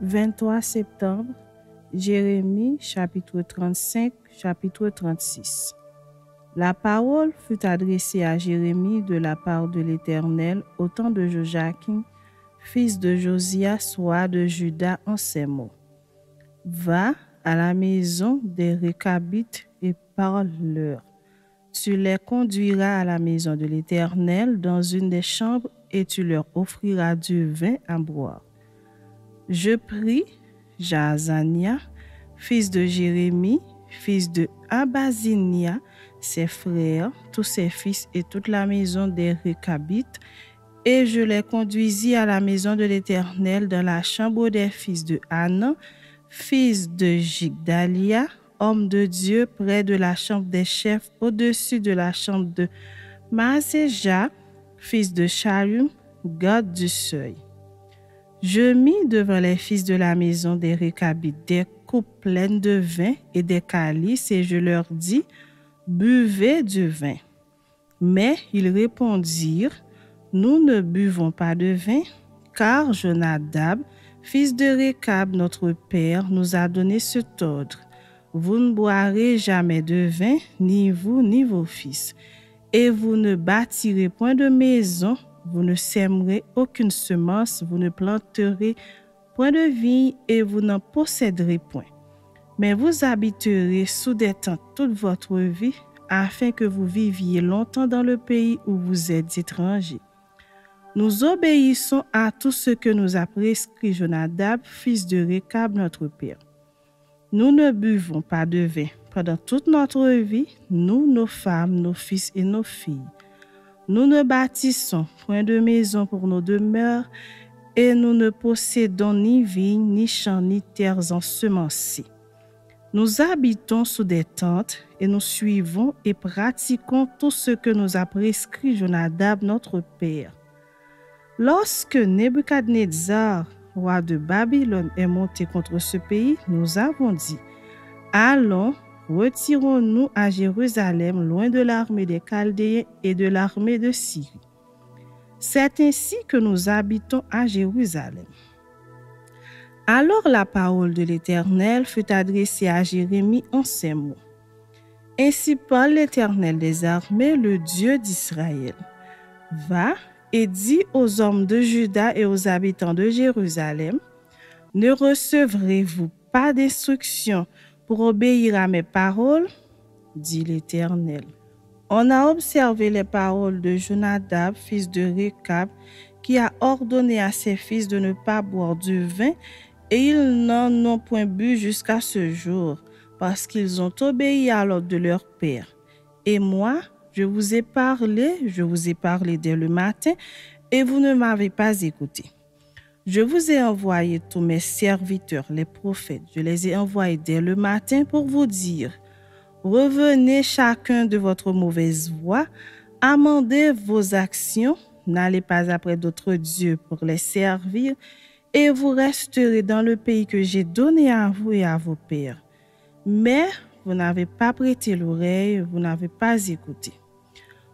23 septembre, Jérémie, chapitre 35, chapitre 36. La parole fut adressée à Jérémie de la part de l'Éternel au temps de Joachim, fils de Josias, roi de Juda, en ces mots. Va à la maison des Récabites et parle-leur. Tu les conduiras à la maison de l'Éternel dans une des chambres et tu leur offriras du vin à boire. Je pris Jaazania, fils de Jérémie, fils de Abazinia, ses frères, tous ses fils et toute la maison des Récabites, et je les conduisis à la maison de l'Éternel dans la chambre des fils de Hanan, fils de Jigdalia, homme de Dieu, près de la chambre des chefs, au-dessus de la chambre de Maaseja, fils de Shallum, garde du seuil. Je mis devant les fils de la maison des Récabites des coupes pleines de vin et des calices, et je leur dis, buvez du vin. Mais ils répondirent, nous ne buvons pas de vin, car Jonadab, fils de Récab, notre père, nous a donné cet ordre. Vous ne boirez jamais de vin, ni vous, ni vos fils. Et vous ne bâtirez point de maison, vous ne sèmerez aucune semence, vous ne planterez point de vigne, et vous n'en posséderez point. Mais vous habiterez sous des tentes toute votre vie, afin que vous viviez longtemps dans le pays où vous êtes étrangers. Nous obéissons à tout ce que nous a prescrit Jonadab, fils de Récab, notre père. Nous ne buvons pas de vin pendant toute notre vie, nous, nos femmes, nos fils et nos filles. Nous ne bâtissons point de maison pour nos demeures, et nous ne possédons ni vignes, ni champs, ni terres ensemencées. Nous habitons sous des tentes, et nous suivons et pratiquons tout ce que nous a prescrit Jonadab, notre père. Lorsque Nebuchadnezzar, roi de Babylone, est monté contre ce pays, nous avons dit, allons, retirons-nous à Jérusalem, loin de l'armée des Chaldéens et de l'armée de Syrie. C'est ainsi que nous habitons à Jérusalem. Alors la parole de l'Éternel fut adressée à Jérémie en ces mots. Ainsi parle l'Éternel des armées, le Dieu d'Israël. Va et dis aux hommes de Juda et aux habitants de Jérusalem, ne recevrez-vous pas d'instruction pour obéir à mes paroles, dit l'Éternel. On a observé les paroles de Jonadab, fils de Récab, qui a ordonné à ses fils de ne pas boire du vin, et ils n'en ont point bu jusqu'à ce jour, parce qu'ils ont obéi à l'ordre de leur père. Et moi, je vous ai parlé dès le matin, et vous ne m'avez pas écouté. Je vous ai envoyé tous mes serviteurs, les prophètes. Je les ai envoyés dès le matin pour vous dire, revenez chacun de votre mauvaise voie, amendez vos actions, n'allez pas après d'autres dieux pour les servir, et vous resterez dans le pays que j'ai donné à vous et à vos pères. Mais vous n'avez pas prêté l'oreille, vous n'avez pas écouté.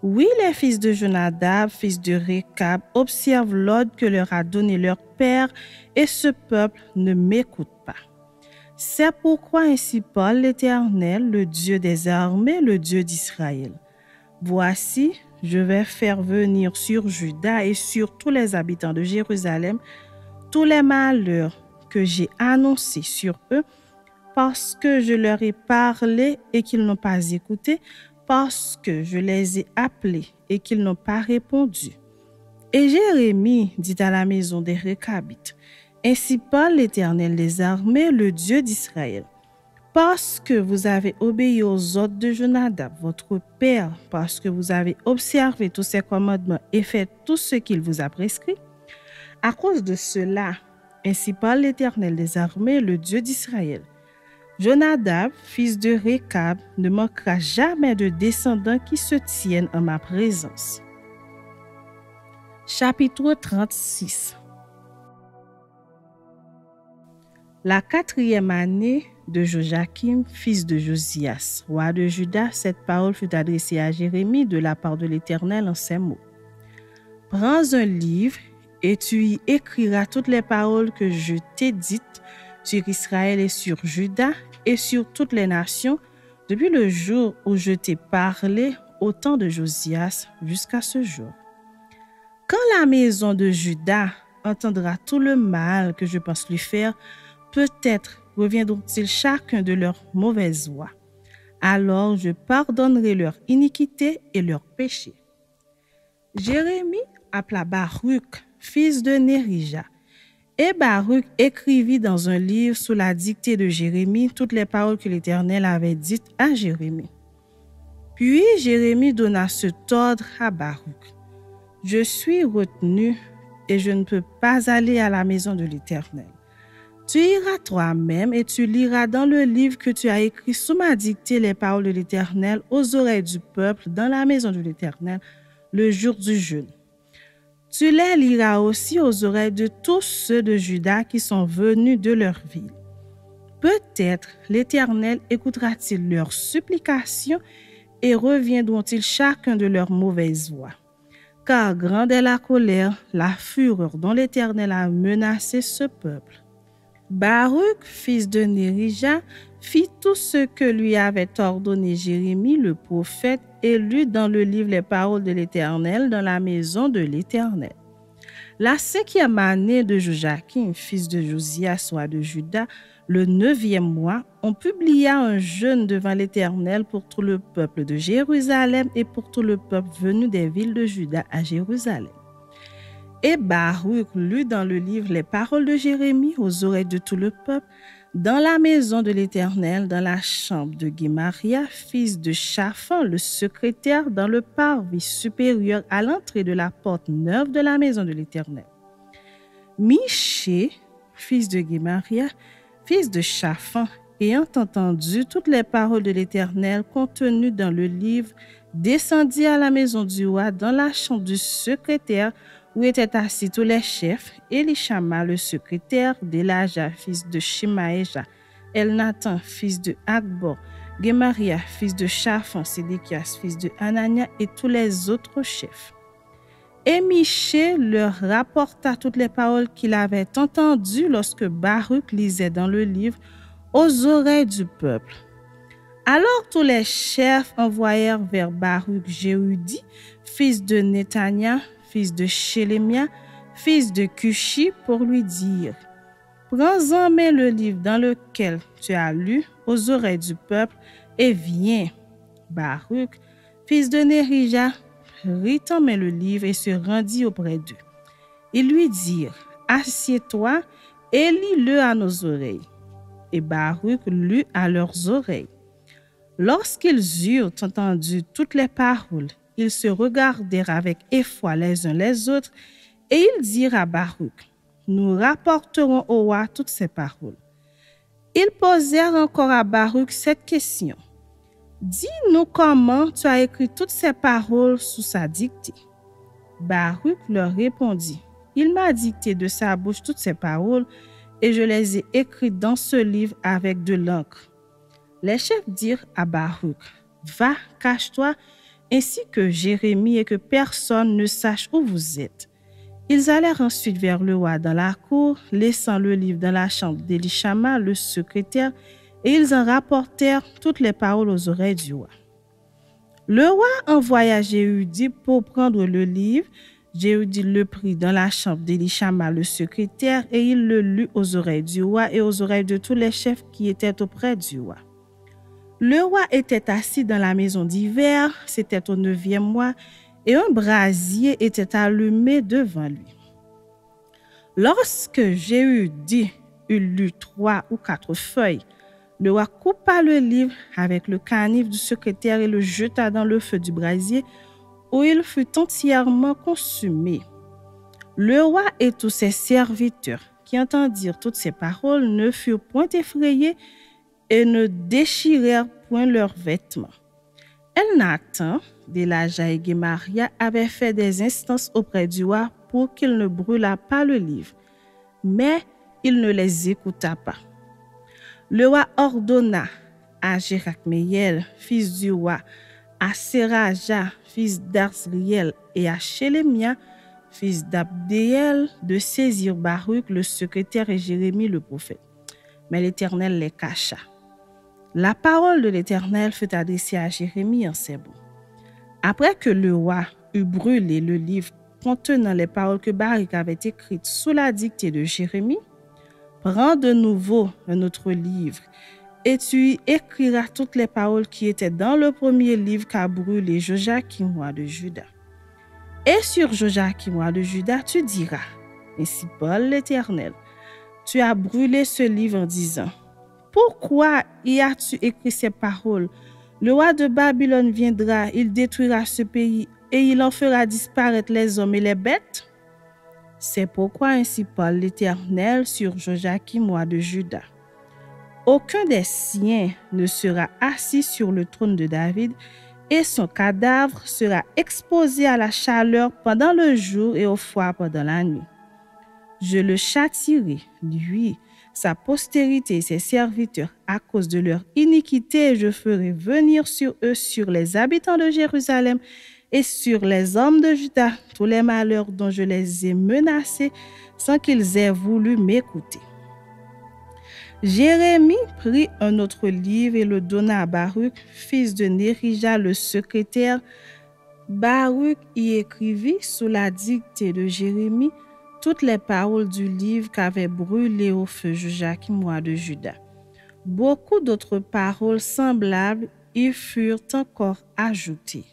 Oui, les fils de Jonadab, fils de Récab, observent l'ordre que leur a donné leur père, et ce peuple ne m'écoute pas. C'est pourquoi ainsi parle l'Éternel, le Dieu des armées, le Dieu d'Israël. Voici, je vais faire venir sur Juda et sur tous les habitants de Jérusalem tous les malheurs que j'ai annoncés sur eux, parce que je leur ai parlé et qu'ils n'ont pas écouté, parce que je les ai appelés et qu'ils n'ont pas répondu. Et Jérémie dit à la maison des Récabites, ainsi parle l'Éternel des armées, le Dieu d'Israël. Parce que vous avez obéi aux ordres de Jonadab, votre père, parce que vous avez observé tous ses commandements et fait tout ce qu'il vous a prescrit, à cause de cela, ainsi parle l'Éternel des armées, le Dieu d'Israël. Jonadab, fils de Récab, ne manquera jamais de descendants qui se tiennent en ma présence. Chapitre 36. La 4e année de Joachim, fils de Josias, roi de Juda, cette parole fut adressée à Jérémie de la part de l'Éternel en ces mots. Prends un livre et tu y écriras toutes les paroles que je t'ai dites sur Israël et sur Juda et sur toutes les nations, depuis le jour où je t'ai parlé au temps de Josias jusqu'à ce jour. Quand la maison de Juda entendra tout le mal que je pense lui faire, peut-être reviendront-ils chacun de leurs mauvaises voies. Alors je pardonnerai leur iniquité et leurs péchés. Jérémie appela Baruch, fils de Nérija, et Baruch écrivit dans un livre sous la dictée de Jérémie toutes les paroles que l'Éternel avait dites à Jérémie. Puis Jérémie donna cet ordre à Baruch. Je suis retenu et je ne peux pas aller à la maison de l'Éternel. Tu iras toi-même et tu liras dans le livre que tu as écrit sous ma dictée les paroles de l'Éternel aux oreilles du peuple dans la maison de l'Éternel le jour du jeûne. Tu les liras aussi aux oreilles de tous ceux de Juda qui sont venus de leur ville. Peut-être l'Éternel écoutera-t-il leurs supplications et reviendront-ils chacun de leurs mauvaises voies. Car grande est la colère, la fureur dont l'Éternel a menacé ce peuple. Baruch, fils de Nérija, fit tout ce que lui avait ordonné Jérémie le prophète et lut dans le livre les paroles de l'Éternel dans la maison de l'Éternel. La 5e année de Joachim, fils de Josias, roi de Juda, le 9e mois, on publia un jeûne devant l'Éternel pour tout le peuple de Jérusalem et pour tout le peuple venu des villes de Juda à Jérusalem. Et Baruch lut dans le livre les paroles de Jérémie aux oreilles de tout le peuple, dans la maison de l'Éternel, dans la chambre de Guémaria, fils de Shaphan, le secrétaire, dans le parvis supérieur à l'entrée de la porte neuve de la maison de l'Éternel. Miché, fils de Guémaria, fils de Shaphan, ayant entendu toutes les paroles de l'Éternel contenues dans le livre, descendit à la maison du roi dans la chambre du secrétaire où étaient assis tous les chefs, Élishama le secrétaire, Délaja fils de Shemaéja, Elnathan fils de Akbor, Guémaria fils de Shaphan, Sédéchias fils de Hanania et tous les autres chefs. Et Miché leur rapporta toutes les paroles qu'il avait entendues lorsque Baruch lisait dans le livre aux oreilles du peuple. Alors tous les chefs envoyèrent vers Baruch Jéhudi, fils de Netania, fils de Shelemia, fils de Cushi, pour lui dire « Prends en main le livre dans lequel tu as lu aux oreilles du peuple et viens. » Baruch, fils de Nérija, prit en main le livre et se rendit auprès d'eux. Ils lui dirent « Assieds-toi et lis-le à nos oreilles. » Et Baruch lut à leurs oreilles. Lorsqu'ils eurent entendu toutes les paroles, ils se regardèrent avec effroi les uns les autres, et ils dirent à Baruch, « Nous rapporterons au roi toutes ces paroles. » Ils posèrent encore à Baruch cette question, « Dis-nous comment tu as écrit toutes ces paroles sous sa dictée. » Baruch leur répondit, « Il m'a dicté de sa bouche toutes ces paroles, et je les ai écrites dans ce livre avec de l'encre. » Les chefs dirent à Baruch, « Va, cache-toi, ainsi que Jérémie, et que personne ne sache où vous êtes. » Ils allèrent ensuite vers le roi dans la cour, laissant le livre dans la chambre d'Élishama, le secrétaire, et ils en rapportèrent toutes les paroles aux oreilles du roi. Le roi envoya Jéhudi pour prendre le livre. Jéhudi le prit dans la chambre d'Élishama, le secrétaire, et il le lut aux oreilles du roi et aux oreilles de tous les chefs qui étaient auprès du roi. Le roi était assis dans la maison d'hiver, c'était au 9e mois, et un brasier était allumé devant lui. Lorsque Jéhudi eut lu 3 ou 4 feuilles, le roi coupa le livre avec le canif du secrétaire et le jeta dans le feu du brasier, où il fut entièrement consumé. Le roi et tous ses serviteurs qui entendirent toutes ces paroles ne furent point effrayés et ne déchirèrent point leurs vêtements. Elnathan, Délaja et Guémaria avaient fait des instances auprès du roi pour qu'il ne brûlât pas le livre, mais il ne les écouta pas. Le roi ordonna à Jérakméel, fils du roi, à Seraja, fils d'Arzriel, et à Shelemia, fils d'Abdéel, de saisir Baruch, le secrétaire, et Jérémie, le prophète. Mais l'Éternel les cacha. La parole de l'Éternel fut adressée à Jérémie en ces mots. Après que le roi eut brûlé le livre contenant les paroles que Baruch avait écrites sous la dictée de Jérémie, prends de nouveau un autre livre, et tu y écriras toutes les paroles qui étaient dans le premier livre qu'a brûlé Joachim, roi de Juda. Et sur Joachim, roi de Juda, tu diras, ainsi parle l'Éternel, tu as brûlé ce livre en disant, pourquoi y as-tu écrit ces paroles? Le roi de Babylone viendra, il détruira ce pays et il en fera disparaître les hommes et les bêtes. C'est pourquoi ainsi parle l'Éternel sur Joachim, roi de Juda. Aucun des siens ne sera assis sur le trône de David et son cadavre sera exposé à la chaleur pendant le jour et au froid pendant la nuit. Je le châtierai, lui, sa postérité et ses serviteurs, à cause de leur iniquité, et je ferai venir sur eux, sur les habitants de Jérusalem et sur les hommes de Juda, tous les malheurs dont je les ai menacés sans qu'ils aient voulu m'écouter. Jérémie prit un autre livre et le donna à Baruch, fils de Nérija, le secrétaire. Baruch y écrivit sous la dictée de Jérémie toutes les paroles du livre qu'avait brûlé au feu Joachim, roi de Juda. Beaucoup d'autres paroles semblables y furent encore ajoutées.